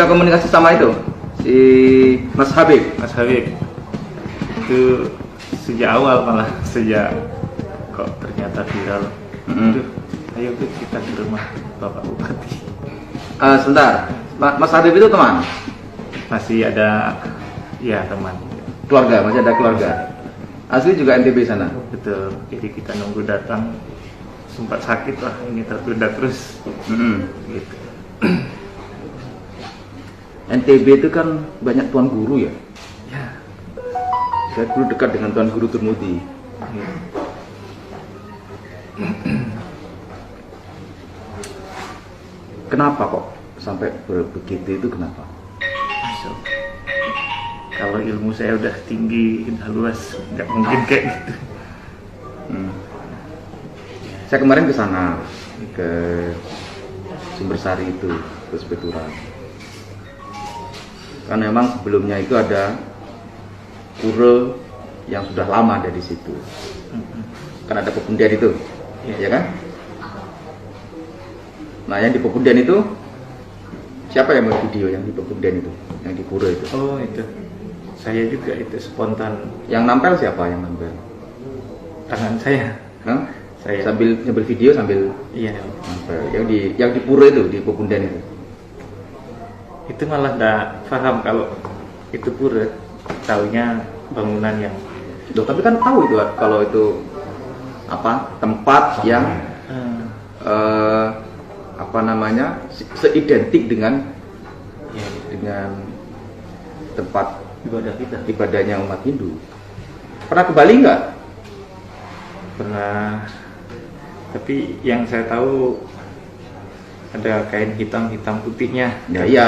sudah komunikasi sama itu si Mas Habib. Mas Habib itu sejak awal, malah sejak kok ternyata viral. Aduh, ayo kita ke rumah Bapak Bupati. Sebentar, Mas Habib itu teman? Masih ada, ya teman. Keluarga, masih ada keluarga. Asli juga NTB sana. Betul. Jadi kita nunggu datang, sempat sakit lah, ini tertunda terus. Gitu. NTB itu kan banyak tuan guru ya. Ya. Saya dulu dekat dengan tuan guru Turmudi. Ya. Kenapa kok sampai begitu itu kenapa? So, kalau ilmu saya udah tinggi, udah luas, nggak mungkin kayak gitu. Saya kemarin ke sana, ke Sumbersari itu, ke Sepeturan. Kan memang sebelumnya itu ada pura yang sudah lama ada di situ. Kan ada pepundian itu, ya kan? Nah, yang di pepundian itu siapa yang buat video yang di pepundian itu, yang di pura itu? Oh itu, saya juga itu spontan. Yang nampel siapa yang nampel? Tangan saya. Hah? Saya. Sambil nyambil video sambil Iya. nampel. Yang di pura itu, di pepundian itu. Itu malah nggak paham kalau itu pura, taunya bangunan yang. Loh, tapi kan tahu itu kalau itu apa tempat yang apa namanya seidentik dengan Ya, dengan tempat ibadah kita. ibadahnya umat Hindu. Pernah ke Bali nggak? Pernah, tapi yang saya tahu ada kain hitam putihnya. Ya iya,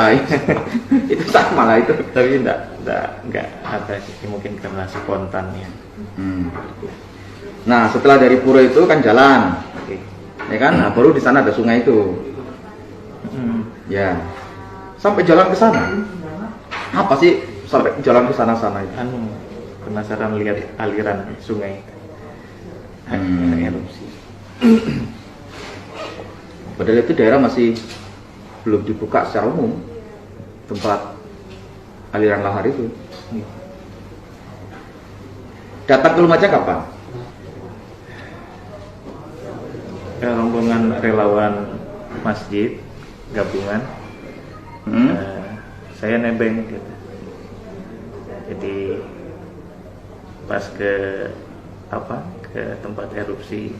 itu sama lah itu. Tapi enggak ada sih, mungkin karena spontan ya. Nah, setelah dari pura itu kan jalan, Oke. ya kan? Nah, baru di sana ada sungai itu. Ya, sampai jalan ke sana. Apa sih sampai jalan ke sana itu? Penasaran lihat aliran sungai. Erupsi. Padahal itu daerah masih belum dibuka secara umum, tempat aliran lahar itu. Datang ke Lumajang kapan? Rombongan relawan masjid gabungan, saya nebeng gitu. Jadi pas ke tempat erupsi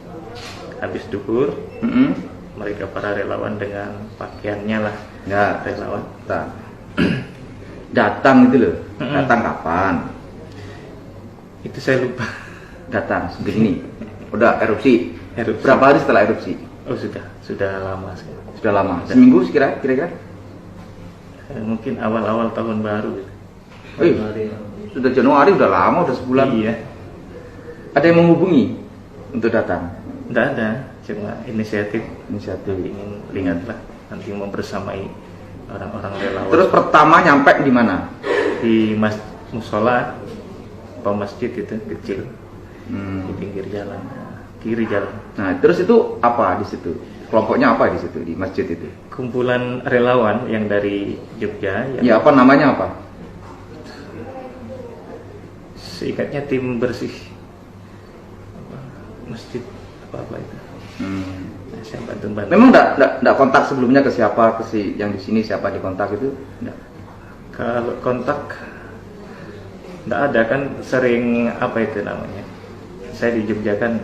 habis duhur, mereka para relawan dengan pakaiannya lah, Ya, relawan. Datang itu loh. Datang kapan? Itu saya lupa. Datang begini. Udah erupsi. Erupsi. Berapa hari setelah erupsi? Oh sudah lama sekali. Sudah lama. Seminggu kira-kira? Mungkin awal-awal tahun baru gitu. Sudah Januari, udah lama, udah sebulan. Iya. Ada yang menghubungi untuk datang? Tidak ada, cuma inisiatif Inisiatif. ingin lihatlah nanti membersamai orang-orang relawan. Terus pertama nyampe di mana? Di musola masjid itu kecil di pinggir jalan, kiri jalan. Nah, terus itu apa di situ? Kelompoknya apa di situ di masjid itu? Kumpulan relawan yang dari Jogja. Ya, apa namanya apa? Seingatnya tim bersih masjid apa itu. Nah, saya bantu. Memang enggak kontak sebelumnya ke siapa, ke si yang di sini siapa dikontak itu? Enggak. Kalau kontak enggak ada, kan sering apa itu namanya. Saya di Jogja kan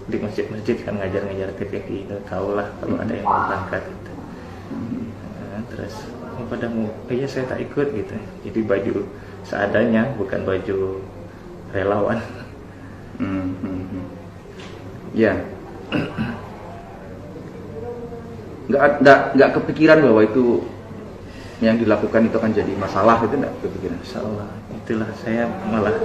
di masjid-masjid kan ngajar TPQ itu, tahu lah kalau ada yang mau berangkat gitu. Nah, terus pada mau, iya saya tak ikut gitu. Jadi baju seadanya, bukan baju relawan. Ya. Nggak kepikiran bahwa itu yang dilakukan itu akan jadi masalah, itu nggak kepikiran? Insyaallah, itulah saya malah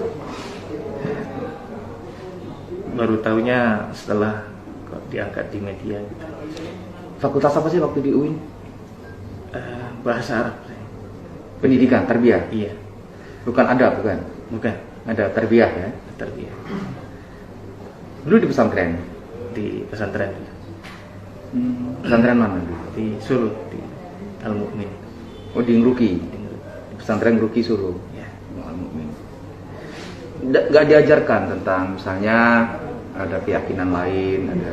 baru tahunya setelah kok diangkat di media gitu. Fakultas apa sih waktu di UIN? Bahasa Arab. Pendidikan, tarbiyah? Iya. Bukan ada, bukan? Bukan. Ada tarbiyah ya? Tarbiyah. Dulu di pesantren? Di pesantren. Pesantren mana dulu? Di Solo, di Al Mukmin. Oh, di Ngruki. Pesantren Ngruki Solo. Ya. Nggak diajarkan tentang misalnya ada keyakinan lain, ada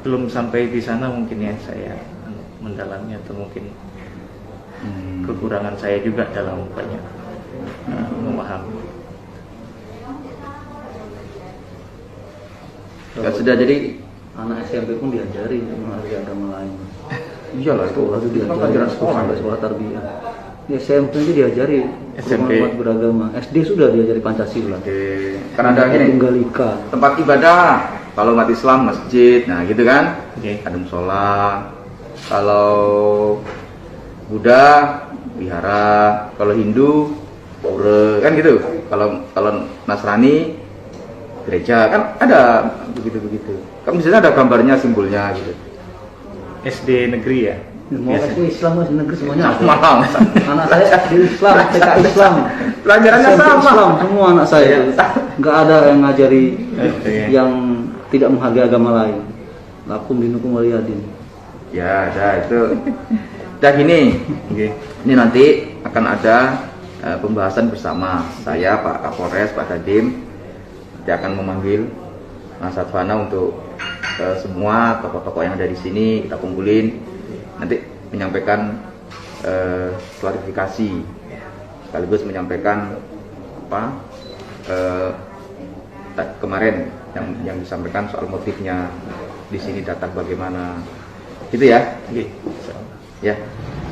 Belum sampai di sana mungkin ya saya mendalami, atau mungkin kekurangan saya juga dalam banyak memahami. nggak sudah jadi. Anak SMP pun diajari untuk menghargai agama lain. Iyalah itu Sekolah itu diajari pelajaran sekolah. sampai sekolah tarbiyah. Di SMP itu diajari SMP. umat beragama. SD sudah diajari Pancasila. Oke, karena ada gini Tunggal Ika. tempat ibadah. Kalau umat Islam masjid, nah gitu kan, Oke. ada musola. Kalau Buddha wihara, kalau Hindu pura, kan gitu. Kalau Nasrani gereja, kan ada begitu. Kan misalnya ada gambarnya, simbolnya gitu. SD negeri ya. Mau Biasa. SD Islam masih negeri semuanya ada. Malam. Anak saya SD Islam, TK Islam, Pelajarannya SMP sama. Islam, semua anak saya. Nggak ada yang ngajari Oke. yang tidak menghargai agama lain. Lakum dinukum waliyadin. Ya, ada itu. Dan gini, Oke. ini nanti akan ada pembahasan bersama saya, Pak Kapolres, Pak Dandim. Nanti akan memanggil Mas Advana untuk semua tokoh-tokoh yang ada di sini kita kumpulin, nanti menyampaikan klarifikasi, sekaligus menyampaikan apa kemarin yang disampaikan soal motifnya di sini datang bagaimana, gitu ya. Oke. Ya,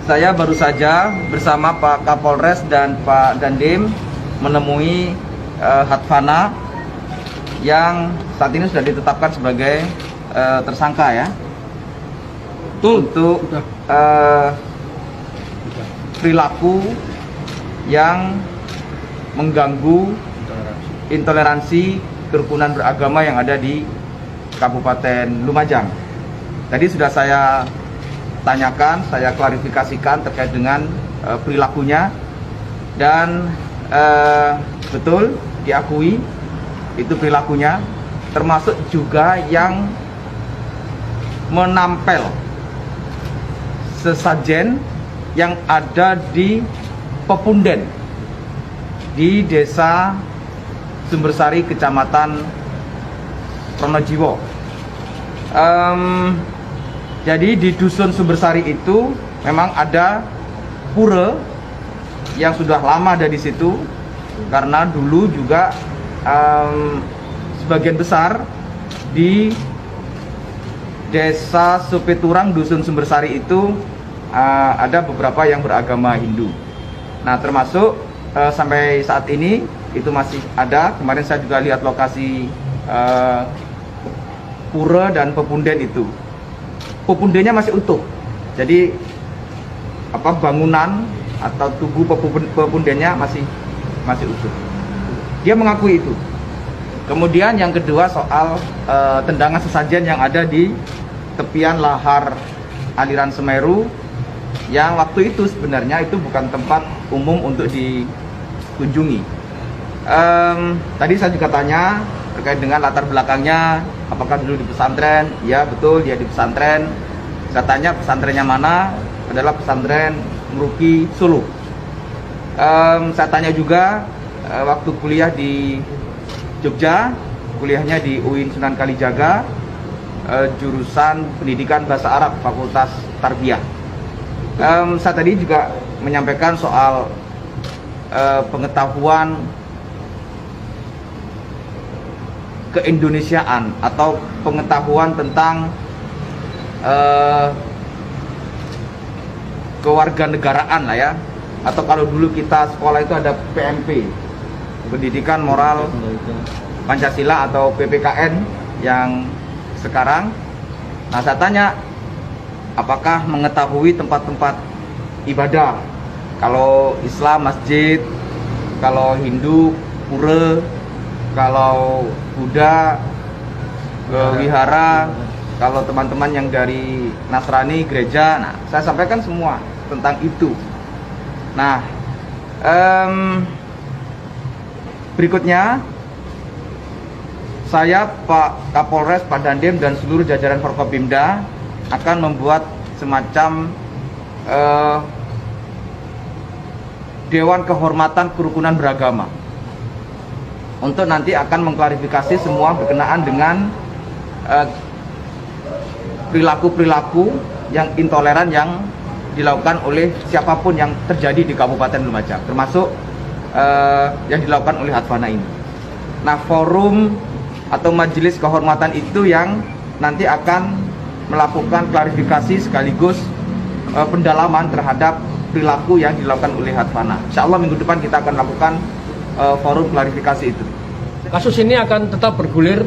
saya baru saja bersama Pak Kapolres dan Pak Dandim menemui Hadvana yang saat ini sudah ditetapkan sebagai tersangka ya. Untuk perilaku yang mengganggu intoleransi kerukunan beragama yang ada di Kabupaten Lumajang. Tadi sudah saya tanyakan, saya klarifikasikan terkait dengan perilakunya, dan betul diakui itu perilakunya, termasuk juga yang menampel sesajen yang ada di Pepunden di Desa Sumbersari, Kecamatan Pronojiwo. Jadi di Dusun Sumbersari itu memang ada pura yang sudah lama ada di situ, karena dulu juga sebagian besar di Desa Supiturang, Dusun Sumbersari itu ada beberapa yang beragama Hindu. Nah, termasuk sampai saat ini itu masih ada. Kemarin saya juga lihat lokasi pura dan pepunden itu. Pepundennya masih utuh. Jadi bangunan atau tugu pepundennya masih utuh. Dia mengakui itu. Kemudian yang kedua soal tendangan sesajen yang ada di tepian lahar aliran Semeru, yang waktu itu sebenarnya itu bukan tempat umum untuk dikunjungi. Tadi saya juga tanya terkait dengan latar belakangnya, apakah dulu di pesantren? Ya betul, dia di pesantren. Saya tanya pesantrennya mana, adalah pesantren Ngruki Solo. Saya tanya juga waktu kuliah di Jogja, kuliahnya di UIN Sunan Kalijaga, jurusan pendidikan bahasa Arab, Fakultas Tarbiyah. Saya tadi juga menyampaikan soal pengetahuan keindonesiaan atau pengetahuan tentang kewarganegaraan lah ya, atau kalau dulu kita sekolah itu ada PMP, Pendidikan Moral Pancasila, atau PPKN yang sekarang. Nah, saya tanya apakah mengetahui tempat-tempat ibadah, kalau Islam masjid, kalau Hindu pura, kalau Buddha wihara, kalau teman-teman yang dari Nasrani gereja. Nah, saya sampaikan semua tentang itu. Nah, berikutnya saya, Pak Kapolres, Pak Dandim, dan seluruh jajaran Forkopimda akan membuat semacam Dewan Kehormatan Kerukunan Beragama untuk nanti akan mengklarifikasi semua berkenaan dengan perilaku-perilaku yang intoleran yang dilakukan oleh siapapun yang terjadi di Kabupaten Lumajang, termasuk yang dilakukan oleh Hadvana ini. Nah, forum atau majelis kehormatan itu yang nanti akan melakukan klarifikasi sekaligus pendalaman terhadap perilaku yang dilakukan oleh Hadvana. Insya Allah minggu depan kita akan lakukan forum klarifikasi itu. Kasus ini akan tetap bergulir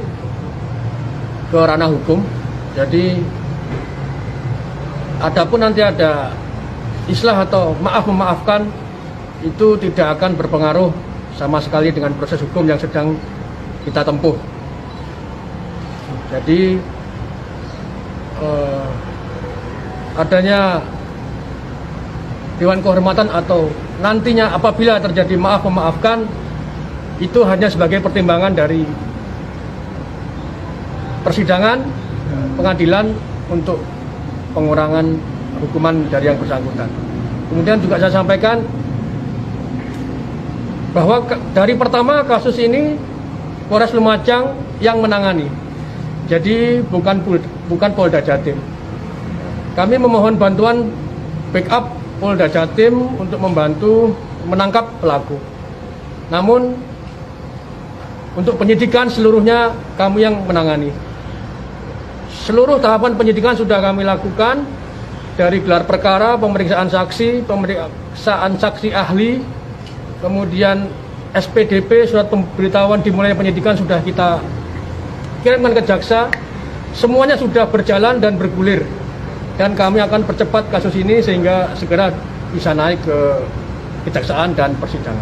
ke ranah hukum. Jadi adapun nanti ada islah atau maaf-memaafkan, itu tidak akan berpengaruh sama sekali dengan proses hukum yang sedang kita tempuh. Jadi adanya Dewan Kehormatan atau nantinya apabila terjadi maaf-memaafkan, itu hanya sebagai pertimbangan dari persidangan pengadilan untuk pengurangan hukuman dari yang bersangkutan. Kemudian juga saya sampaikan bahwa dari pertama kasus ini Polres Lumajang yang menangani, jadi bukan Polda Jatim. Kami memohon bantuan backup Polda Jatim untuk membantu menangkap pelaku. Namun untuk penyidikan seluruhnya kami yang menangani. Seluruh tahapan penyidikan sudah kami lakukan, dari gelar perkara, pemeriksaan saksi ahli, kemudian SPDP, surat pemberitahuan dimulai penyidikan sudah kita kirimkan ke jaksa. Semuanya sudah berjalan dan bergulir. Dan kami akan percepat kasus ini sehingga segera bisa naik ke kejaksaan dan persidangan.